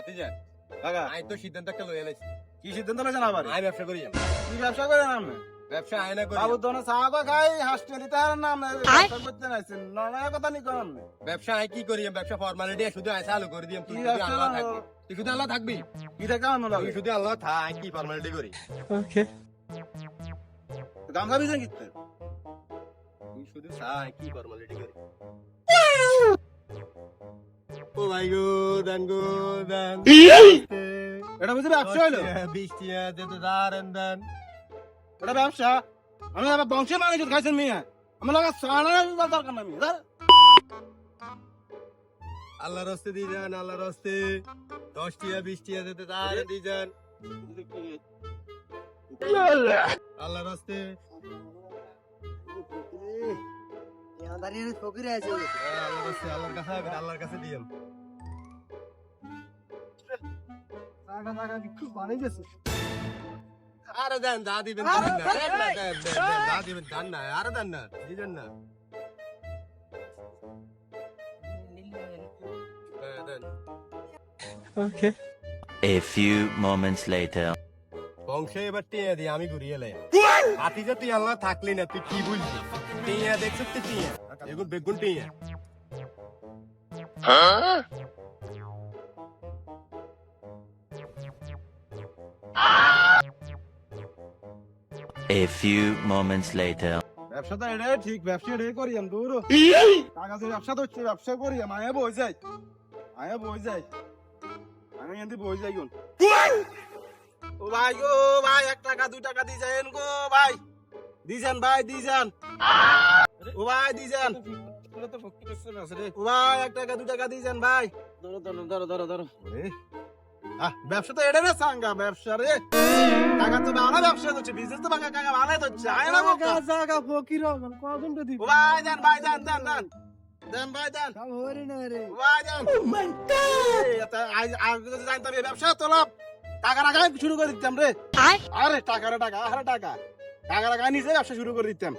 ভাতিজা কাকা আই তো সিদ্ধান্ত একটা লইয়া লাইছি। কি সিদ্ধান্ত নিয়েছেন আবার? আই ব্যবসা করি। কি ব্যবসা করেন আপনি? ব্যবসা আয়না করি। বাবু দোনো চাগো খাই হাসতে দিতে আর না ব্যবসা করতে নাইছেন নয় কথা নি কোন ব্যবসা আই কি করি? ব্যবসা ফরমালিটি শুধু আই চালু করে দিম। তুই কি শুধু ব্যবসা? আল্লাহ থাকবি। তুই শুধু আল্লাহ থাকবি। কি দেখা মনে তুই লাগে শুধু আল্লাহ থাক, কি ফরমালিটি করি? গামছা বিছেন কিতে তুই শুধু চাই কি ফরমালিটি করি? ও ভাই গো দান গো দান। এটা বুঝি ব্যবসা হলো? বৃষ্টিয়া যেতে দাঁড়ান দান। এটা ব্যবসা? আমি আবার বংশের মানুষ খাইছেন মিয়া আমার লাগা সানা দরকার না মিয়া আল্লাহর রাস্তে দিয়ে যান, আল্লাহর রাস্তে 10 টিয়া 20 টিয়া যেতে দাঁড়ান দিয়ে যান। আল্লাহর রাস্তে আল্লাহর রাস্তে আল্লাহর কাছে দিয়েন। আরে দেন দা দিবেন না, দা দিবেন দান না, আরে দেন না, দিবেন না। দেন। A few moments later. বংশে এবার টিয়া দিয়ে আমি ঘুরিয়ে এলাই। হাতি যে তুই আল্লাহ থাকলি না, তুই কি বুঝলি? টিয়া দেখছিস তুই টিয়া, এগুন বেগুন টিয়া। A few moments later. ব্যবসা তো এটাই ঠিক ব্যবসা এটাই করি আমি দূর কাগজের ব্যবসা তো হচ্ছে ব্যবসা করি মায়ে বই যাই আমি এমনি বই যাই গুন ও ভাই গো ভাই 1 টাকা 2 টাকা দিয়ে যান গো ভাই দিছেন ভাই দিছেন ও ভাই দিছেন ও ভাই 1 টাকা 2 টাকা দিছেন ভাই ধরো ব্যবসা তো এটা না সাঙ্গা ব্যবসা রে টাকা তো বানা ব্যবসা হচ্ছে বিজনেস তো বাঙ্গা টাকা বানাই হচ্ছে আয় না বাবা জায়গা ফকির হন কখন তো দিব ও ভাই দেন ভাই দেন দেন দেন দেন ভাই দেন কাম হরি না রে ও ভাই দেন ও মাই গড আজ যদি জানতাম এই ব্যবসা তোলা টাকা রাখা শুরু করে দিতাম রে আরে টাকা টাকা নিজে ব্যবসা শুরু করে দিতাম